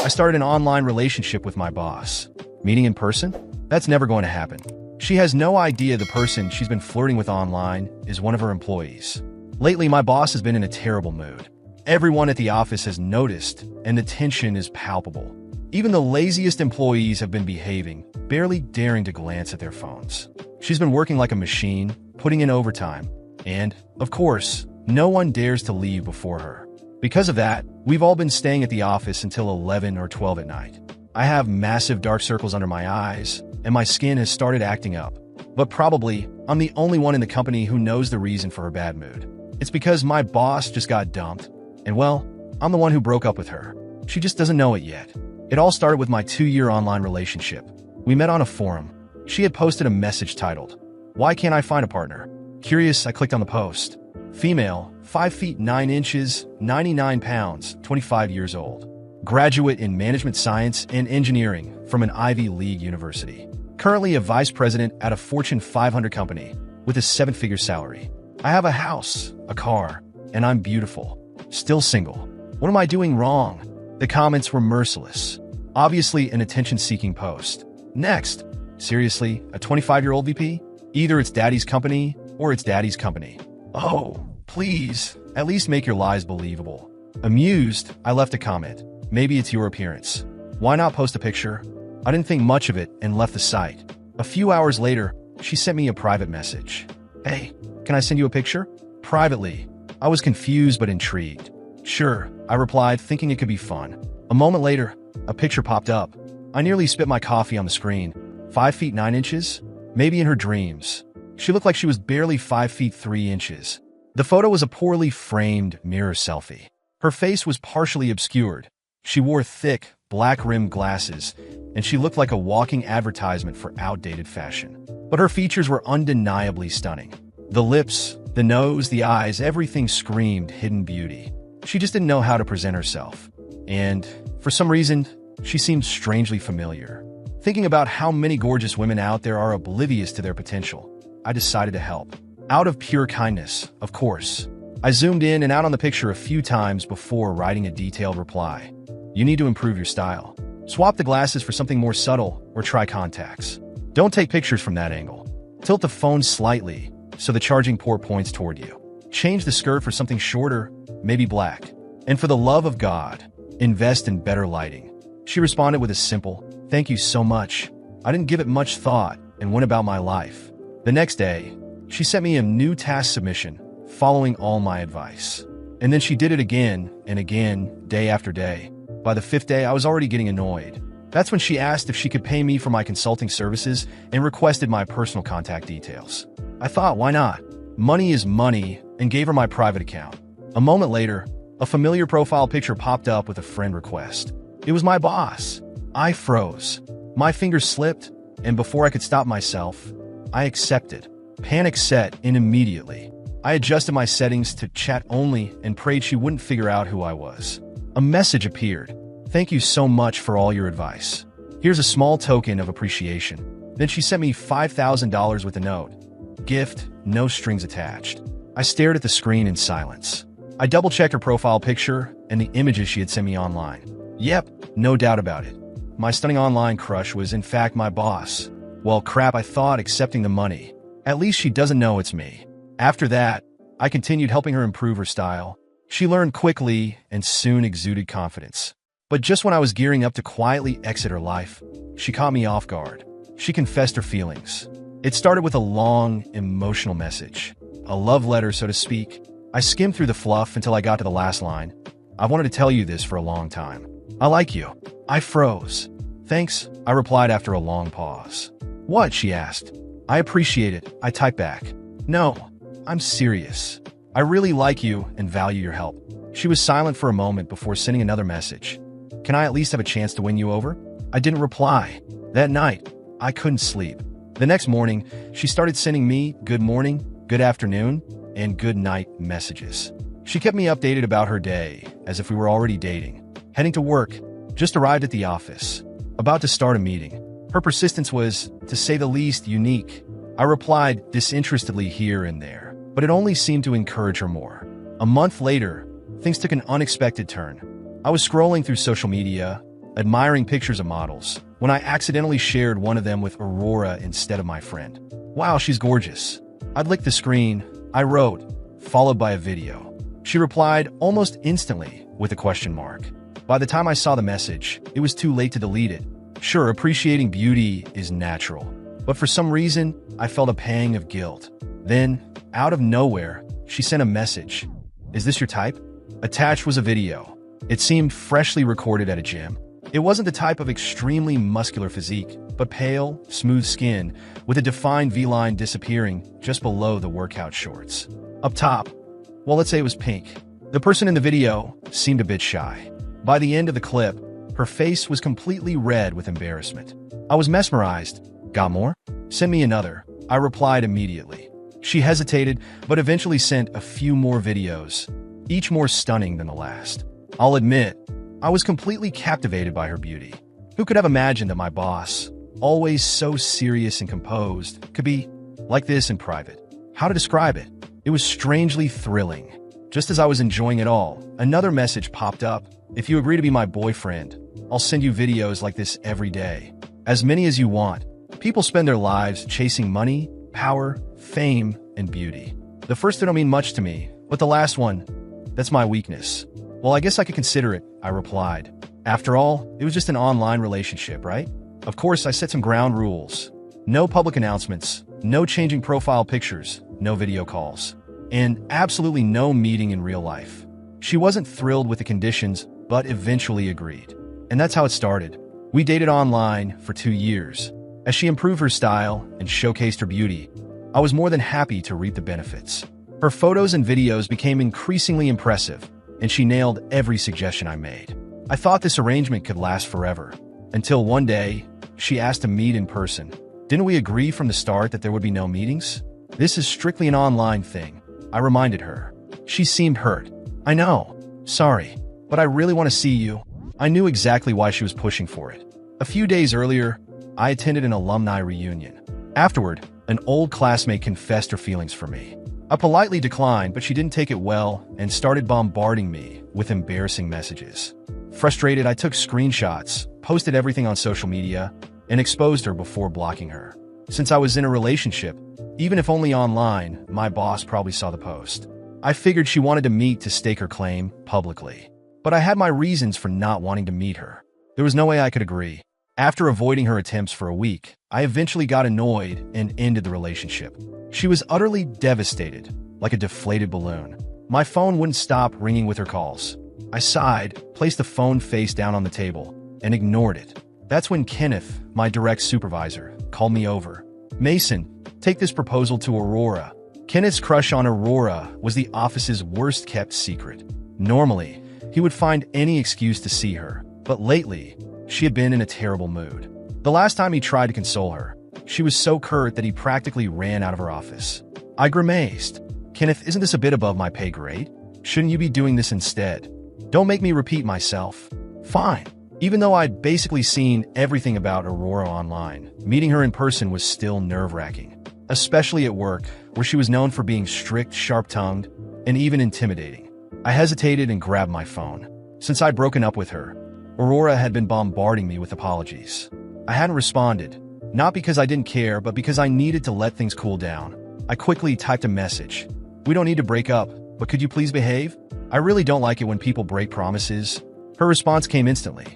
I started an online relationship with my boss. Meeting in person? That's never going to happen. She has no idea the person she's been flirting with online is one of her employees. Lately, my boss has been in a terrible mood. Everyone at the office has noticed, and the tension is palpable. Even the laziest employees have been behaving, barely daring to glance at their phones. She's been working like a machine, putting in overtime, and, of course, no one dares to leave before her. Because of that, we've all been staying at the office until 11 or 12 at night. I have massive dark circles under my eyes, and my skin has started acting up. But probably, I'm the only one in the company who knows the reason for her bad mood. It's because my boss just got dumped, and well, I'm the one who broke up with her. She just doesn't know it yet. It all started with my 2-year online relationship. We met on a forum. She had posted a message titled, "Why can't I find a partner?" Curious, I clicked on the post. Female, 5 feet 9 inches, 99 pounds, 25 years old. Graduate in management science and engineering from an Ivy League university. Currently a vice president at a Fortune 500 company with a 7-figure salary. I have a house, a car, and I'm beautiful. Still single. What am I doing wrong? The comments were merciless. Obviously an attention-seeking post. Next. Seriously, a 25-year-old VP? Either it's daddy's company or it's daddy's company. Oh, please, at least make your lies believable. Amused, I left a comment. Maybe it's your appearance. Why not post a picture? I didn't think much of it and left the site. A few hours later, she sent me a private message. "Hey, can I send you a picture?" Privately. I was confused but intrigued. "Sure," I replied, thinking it could be fun. A moment later, a picture popped up. I nearly spit my coffee on the screen. 5 feet 9 inches? Maybe in her dreams. She looked like she was barely 5 feet 3 inches. The photo was a poorly framed mirror selfie. Her face was partially obscured. She wore thick, black-rimmed glasses, and she looked like a walking advertisement for outdated fashion. But her features were undeniably stunning. The lips, the nose, the eyes, everything screamed hidden beauty. She just didn't know how to present herself. And, for some reason, she seemed strangely familiar. Thinking about how many gorgeous women out there are oblivious to their potential, I decided to help. Out of pure kindness, of course. I zoomed in and out on the picture a few times before writing a detailed reply. "You need to improve your style. Swap the glasses for something more subtle or try contacts. Don't take pictures from that angle. Tilt the phone slightly so the charging port points toward you. Change the skirt for something shorter, maybe black. And for the love of God, invest in better lighting." She responded with a simple, "Thank you so much." I didn't give it much thought and went about my life. The next day, she sent me a new task submission, following all my advice. And then she did it again and again, day after day. By the 5th day, I was already getting annoyed. That's when she asked if she could pay me for my consulting services and requested my personal contact details. I thought, why not? Money is money, and gave her my private account. A moment later, a familiar profile picture popped up with a friend request. It was my boss. I froze. My fingers slipped, and before I could stop myself, I accepted. Panic set in immediately. I adjusted my settings to chat only and prayed she wouldn't figure out who I was. A message appeared. "Thank you so much for all your advice. Here's a small token of appreciation." Then she sent me $5,000 with a note. Gift, no strings attached. I stared at the screen in silence. I double-checked her profile picture and the images she had sent me online. Yep, no doubt about it. My stunning online crush was in fact my boss. Well, crap, I thought, accepting the money. At least she doesn't know it's me. After that, I continued helping her improve her style. She learned quickly and soon exuded confidence. But just when I was gearing up to quietly exit her life, she caught me off guard. She confessed her feelings. It started with a long, emotional message. A love letter, so to speak. I skimmed through the fluff until I got to the last line. "I've wanted to tell you this for a long time. I like you." I froze. "Thanks," I replied after a long pause. "What?" she asked. "I appreciate it," I typed back. "No, I'm serious. I really like you and value your help." She was silent for a moment before sending another message. "Can I at least have a chance to win you over?" I didn't reply. That night, I couldn't sleep. The next morning, she started sending me good morning, good afternoon, and good night messages. She kept me updated about her day, as if we were already dating. Heading to work, just arrived at the office, about to start a meeting. Her persistence was, to say the least, unique. I replied disinterestedly here and there, but it only seemed to encourage her more. A month later, things took an unexpected turn. I was scrolling through social media, admiring pictures of models, when I accidentally shared one of them with Aurora instead of my friend. Wow, she's gorgeous. I'd licked the screen. I wrote, followed by a video. She replied almost instantly with a question mark. By the time I saw the message, it was too late to delete it. Sure, appreciating beauty is natural, but for some reason, I felt a pang of guilt. Then, out of nowhere, she sent a message. Is this your type? Attached was a video. It seemed freshly recorded at a gym. It wasn't the type of extremely muscular physique, but pale, smooth skin with a defined V-line disappearing just below the workout shorts. Up top, well, let's say it was pink. The person in the video seemed a bit shy. By the end of the clip, her face was completely red with embarrassment. I was mesmerized. Got more? Send me another. I replied immediately. She hesitated, but eventually sent a few more videos, each more stunning than the last. I'll admit, I was completely captivated by her beauty. Who could have imagined that my boss, always so serious and composed, could be like this in private? How to describe it? It was strangely thrilling. Just as I was enjoying it all, another message popped up. If you agree to be my boyfriend, I'll send you videos like this every day. As many as you want. People spend their lives chasing money, power, fame, and beauty. The first two don't mean much to me, but the last one, that's my weakness. Well, I guess I could consider it, I replied. After all, it was just an online relationship, right? Of course, I set some ground rules. No public announcements, no changing profile pictures, no video calls, and absolutely no meeting in real life. She wasn't thrilled with the conditions, but eventually agreed. And that's how it started. We dated online for 2 years. As she improved her style and showcased her beauty, I was more than happy to reap the benefits. Her photos and videos became increasingly impressive, and she nailed every suggestion I made. I thought this arrangement could last forever, until one day, she asked to meet in person. Didn't we agree from the start that there would be no meetings? This is strictly an online thing, I reminded her. She seemed hurt. I know. Sorry, but I really want to see you. I knew exactly why she was pushing for it. A few days earlier, I attended an alumni reunion. Afterward, an old classmate confessed her feelings for me. I politely declined, but she didn't take it well and started bombarding me with embarrassing messages. Frustrated, I took screenshots, posted everything on social media, and exposed her before blocking her. Since I was in a relationship, even if only online, my boss probably saw the post. I figured she wanted to meet to stake her claim publicly. But I had my reasons for not wanting to meet her. There was no way I could agree. After avoiding her attempts for a week, I eventually got annoyed and ended the relationship. She was utterly devastated, like a deflated balloon. My phone wouldn't stop ringing with her calls. I sighed, placed the phone face down on the table, and ignored it. That's when Kenneth, my direct supervisor, called me over. Mason, take this proposal to Aurora. Kenneth's crush on Aurora was the office's worst-kept secret. Normally, he would find any excuse to see her, but lately, she had been in a terrible mood. The last time he tried to console her, she was so curt that he practically ran out of her office. I grimaced. Kenneth, isn't this a bit above my pay grade? Shouldn't you be doing this instead? Don't make me repeat myself. Fine. Even though I'd basically seen everything about Aurora online, meeting her in person was still nerve-wracking, especially at work, where she was known for being strict, sharp-tongued, and even intimidating. I hesitated and grabbed my phone. Since I'd broken up with her, Aurora had been bombarding me with apologies. I hadn't responded, not because I didn't care, but because I needed to let things cool down. I quickly typed a message. We don't need to break up, but could you please behave? I really don't like it when people break promises. Her response came instantly.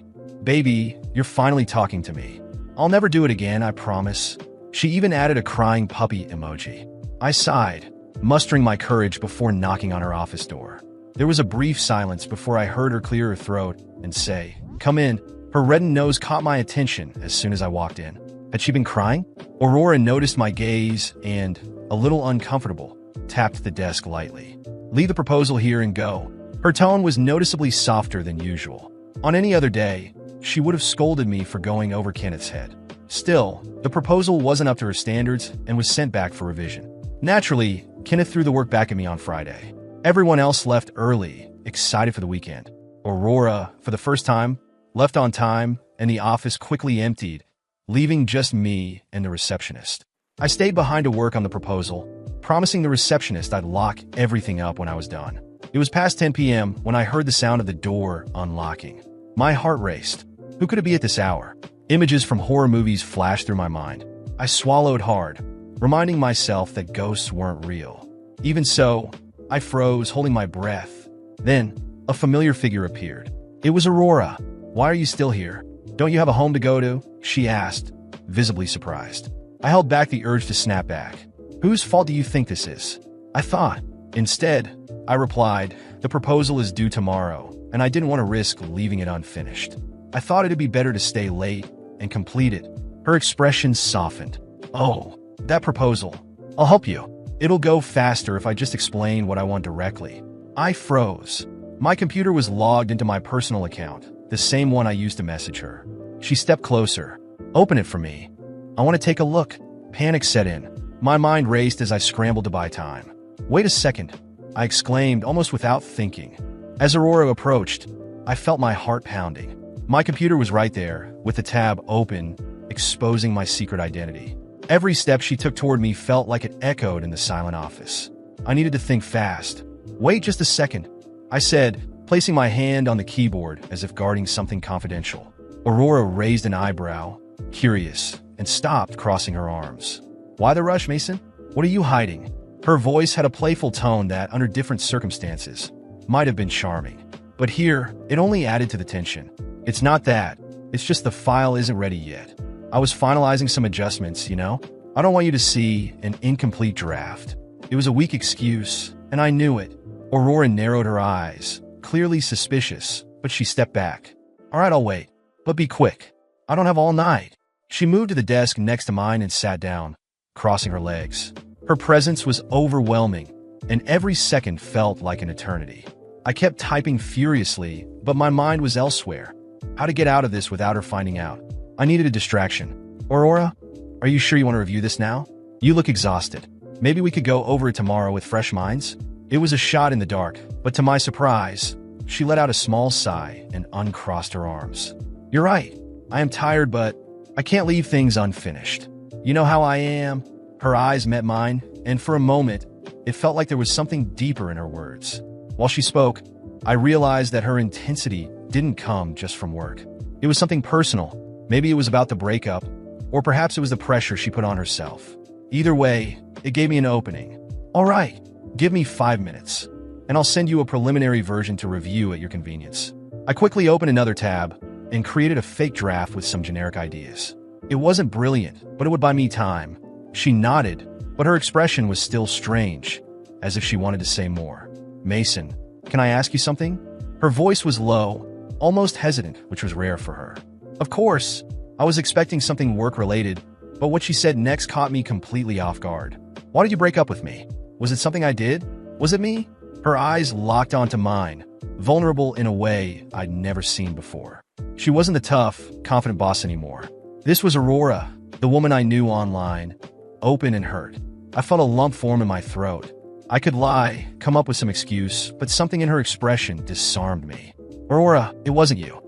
Baby, you're finally talking to me. I'll never do it again, I promise. She even added a crying puppy emoji. I sighed, mustering my courage before knocking on her office door. There was a brief silence before I heard her clear her throat and say, "Come in." Her reddened nose caught my attention as soon as I walked in. Had she been crying? Aurora noticed my gaze and, a little uncomfortable, tapped the desk lightly. Leave the proposal here and go. Her tone was noticeably softer than usual. On any other day, she would have scolded me for going over Kenneth's head. Still, the proposal wasn't up to her standards and was sent back for revision. Naturally, Kenneth threw the work back at me on Friday. Everyone else left early, excited for the weekend. Aurora, for the first time, left on time, and the office quickly emptied, leaving just me and the receptionist. I stayed behind to work on the proposal, promising the receptionist I'd lock everything up when I was done. It was past 10 p.m. when I heard the sound of the door unlocking. My heart raced. Who could it be at this hour? Images from horror movies flashed through my mind. I swallowed hard, reminding myself that ghosts weren't real. Even so, I froze, holding my breath. Then, a familiar figure appeared. It was Aurora. Why are you still here? Don't you have a home to go to? She asked, visibly surprised. I held back the urge to snap back. Whose fault do you think this is? I thought. Instead, I replied, the proposal is due tomorrow, and I didn't want to risk leaving it unfinished. I thought it'd be better to stay late and complete it. Her expression softened. Oh, that proposal. I'll help you. It'll go faster if I just explain what I want directly. I froze. My computer was logged into my personal account, the same one I used to message her. She stepped closer. Open it for me. I want to take a look. Panic set in. My mind raced as I scrambled to buy time. Wait a second, I exclaimed almost without thinking. As Aurora approached, I felt my heart pounding. My computer was right there, with the tab open, exposing my secret identity. Every step she took toward me felt like it echoed in the silent office. I needed to think fast. Wait just a second, I said, placing my hand on the keyboard as if guarding something confidential. Aurora raised an eyebrow, curious, and stopped, crossing her arms. Why the rush, Mason? What are you hiding? Her voice had a playful tone that, under different circumstances, might have been charming. But here, it only added to the tension. It's not that. It's just the file isn't ready yet. I was finalizing some adjustments, you know? I don't want you to see an incomplete draft. It was a weak excuse, and I knew it. Aurora narrowed her eyes, clearly suspicious, but she stepped back. All right, I'll wait. But be quick. I don't have all night. She moved to the desk next to mine and sat down, crossing her legs. Her presence was overwhelming, and every second felt like an eternity. I kept typing furiously, but my mind was elsewhere. How to get out of this without her finding out. I needed a distraction. Aurora, are you sure you want to review this now? You look exhausted. Maybe we could go over it tomorrow with fresh minds? It was a shot in the dark, but to my surprise, she let out a small sigh and uncrossed her arms. You're right. I am tired, but I can't leave things unfinished. You know how I am? Her eyes met mine, and for a moment, it felt like there was something deeper in her words. While she spoke, I realized that her intensity didn't come just from work. It was something personal. Maybe it was about the breakup, or perhaps it was the pressure she put on herself. Either way, it gave me an opening. All right, give me 5 minutes, and I'll send you a preliminary version to review at your convenience. I quickly opened another tab and created a fake draft with some generic ideas. It wasn't brilliant, but it would buy me time. She nodded, but her expression was still strange, as if she wanted to say more. Mason, can I ask you something? Her voice was low, almost hesitant, which was rare for her. Of course, I was expecting something work-related, but what she said next caught me completely off guard. Why did you break up with me? Was it something I did? Was it me? Her eyes locked onto mine, vulnerable in a way I'd never seen before. She wasn't the tough, confident boss anymore. This was Aurora, the woman I knew online, open and hurt. I felt a lump form in my throat. I could lie, come up with some excuse, but something in her expression disarmed me. Aurora, it wasn't you.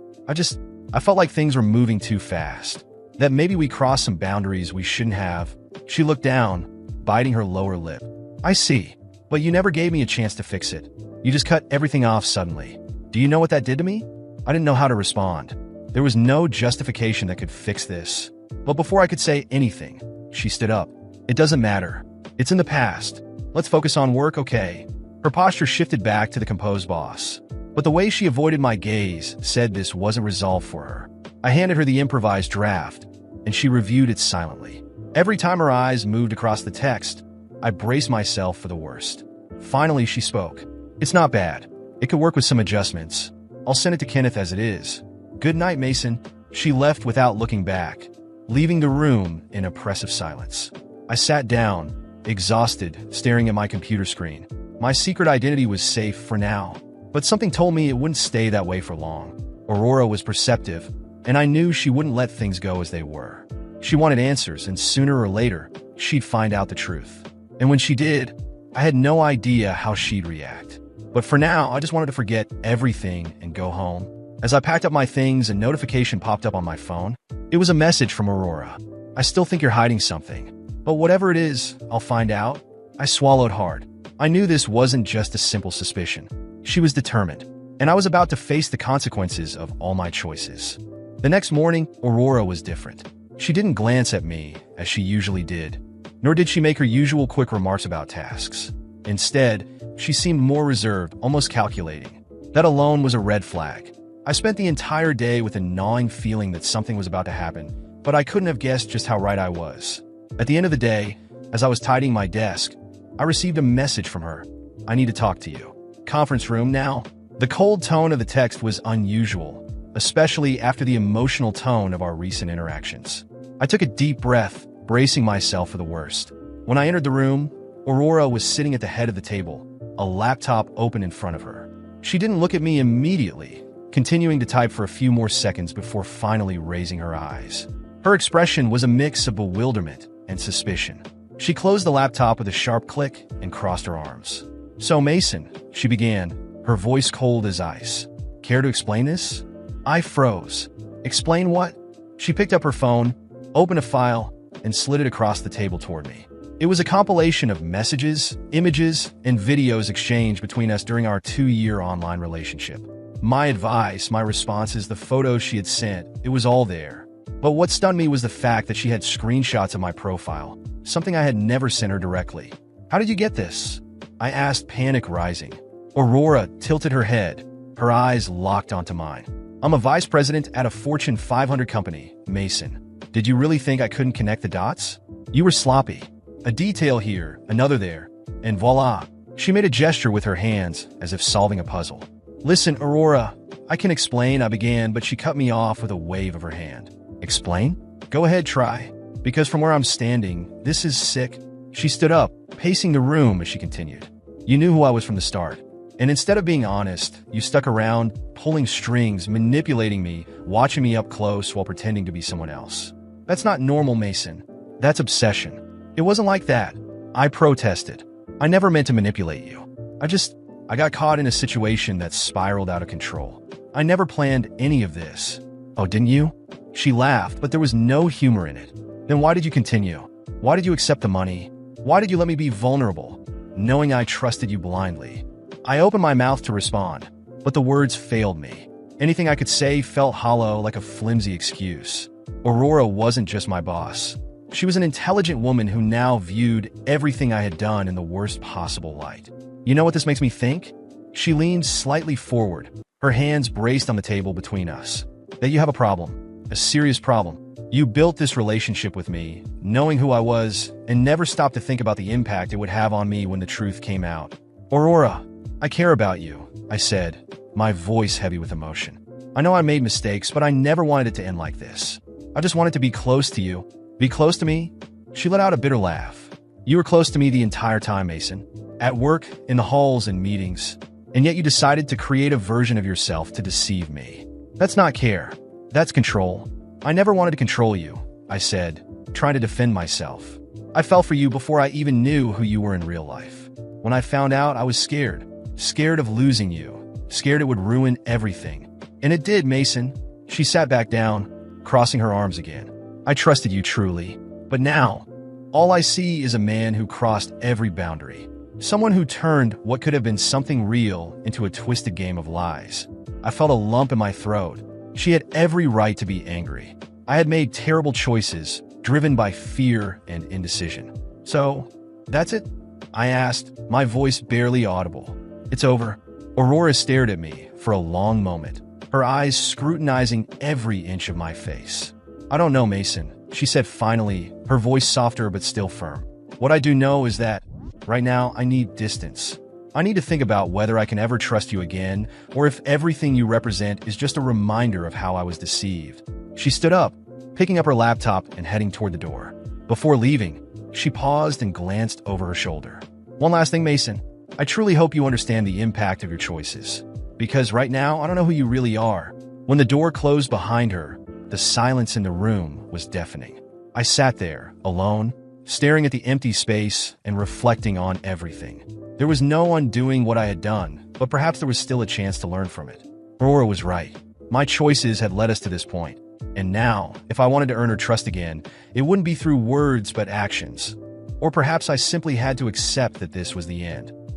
I felt like things were moving too fast. That maybe we crossed some boundaries we shouldn't have. She looked down, biting her lower lip. I see, but you never gave me a chance to fix it. You just cut everything off suddenly. Do you know what that did to me? I didn't know how to respond. There was no justification that could fix this. But before I could say anything, she stood up. It doesn't matter. It's in the past. Let's focus on work, okay? Her posture shifted back to the composed boss. But the way she avoided my gaze said this wasn't resolved for her. I handed her the improvised draft, and she reviewed it silently. Every time her eyes moved across the text, I braced myself for the worst. Finally, she spoke. It's not bad. It could work with some adjustments. I'll send it to Kenneth as it is. Good night, Mason. She left without looking back, leaving the room in oppressive silence. I sat down, exhausted, staring at my computer screen. My secret identity was safe for now, but something told me it wouldn't stay that way for long. Aurora was perceptive, and I knew she wouldn't let things go as they were. She wanted answers, and sooner or later, she'd find out the truth. And when she did, I had no idea how she'd react. But for now, I just wanted to forget everything and go home. As I packed up my things, a notification popped up on my phone. It was a message from Aurora. I still think you're hiding something, but whatever it is, I'll find out. I swallowed hard. I knew this wasn't just a simple suspicion. She was determined, and I was about to face the consequences of all my choices. The next morning, Aurora was different. She didn't glance at me, as she usually did, nor did she make her usual quick remarks about tasks. Instead, she seemed more reserved, almost calculating. That alone was a red flag. I spent the entire day with a gnawing feeling that something was about to happen, but I couldn't have guessed just how right I was. At the end of the day, as I was tidying my desk, I received a message from her. "I need to talk to you. Conference room now." The cold tone of the text was unusual, especially after the emotional tone of our recent interactions. I took a deep breath, bracing myself for the worst. When I entered the room, Aurora was sitting at the head of the table, a laptop open in front of her. She didn't look at me immediately, continuing to type for a few more seconds before finally raising her eyes. Her expression was a mix of bewilderment and suspicion. She closed the laptop with a sharp click and crossed her arms. "So, Mason," she began, her voice cold as ice. "Care to explain this?" I froze. "Explain what?" She picked up her phone, opened a file, and slid it across the table toward me. It was a compilation of messages, images, and videos exchanged between us during our 2-year online relationship. My advice, my responses, the photos she had sent, it was all there. But what stunned me was the fact that she had screenshots of my profile, something I had never sent her directly. "How did you get this?" I asked, panic rising. Aurora tilted her head, her eyes locked onto mine. "I'm a vice president at a Fortune 500 company, Mason. Did you really think I couldn't connect the dots? You were sloppy. A detail here, another there, and voila." She made a gesture with her hands, as if solving a puzzle. "Listen, Aurora, I can explain," I began, but she cut me off with a wave of her hand. "Explain? Go ahead, try. Because from where I'm standing, this is sick." She stood up, pacing the room as she continued. "You knew who I was from the start. And instead of being honest, you stuck around, pulling strings, manipulating me, watching me up close while pretending to be someone else. That's not normal, Mason. That's obsession. It wasn't like that." I protested. "I never meant to manipulate you. I got caught in a situation that spiraled out of control. I never planned any of this." "Oh, didn't you?" She laughed, but there was no humor in it. "Then why did you continue? Why did you accept the money? Why did you let me be vulnerable, knowing I trusted you blindly?" I opened my mouth to respond, but the words failed me. Anything I could say felt hollow, like a flimsy excuse. Aurora wasn't just my boss. She was an intelligent woman who now viewed everything I had done in the worst possible light. "You know what this makes me think?" She leaned slightly forward, her hands braced on the table between us. "That you have a problem. A serious problem. You built this relationship with me, knowing who I was, and never stopped to think about the impact it would have on me when the truth came out." "Aurora, I care about you," I said, my voice heavy with emotion. "I know I made mistakes, but I never wanted it to end like this. I just wanted to be close to you." "Be close to me?" She let out a bitter laugh. "You were close to me the entire time, Mason. At work, in the halls and meetings. And yet you decided to create a version of yourself to deceive me. That's not care. That's control. I never wanted to control you," I said, trying to defend myself. "I fell for you before I even knew who you were in real life. When I found out, I was scared. Scared of losing you. Scared it would ruin everything. And it did, Mason." She sat back down, crossing her arms again. "I trusted you truly. But now, all I see is a man who crossed every boundary. Someone who turned what could have been something real into a twisted game of lies." I felt a lump in my throat. She had every right to be angry. I had made terrible choices, driven by fear and indecision. "So, that's it?" I asked, my voice barely audible. "It's over." Aurora stared at me for a long moment, her eyes scrutinizing every inch of my face. "I don't know, Mason," she said finally, her voice softer but still firm. "What I do know is that, right now, I need distance. I need to think about whether I can ever trust you again, or if everything you represent is just a reminder of how I was deceived." She stood up, picking up her laptop and heading toward the door. Before leaving, she paused and glanced over her shoulder. "One last thing, Mason. I truly hope you understand the impact of your choices. Because right now, I don't know who you really are." When the door closed behind her, the silence in the room was deafening. I sat there, alone, staring at the empty space and reflecting on everything. There was no undoing what I had done, but perhaps there was still a chance to learn from it. Aurora was right. My choices had led us to this point. And now, if I wanted to earn her trust again, it wouldn't be through words but actions. Or perhaps I simply had to accept that this was the end.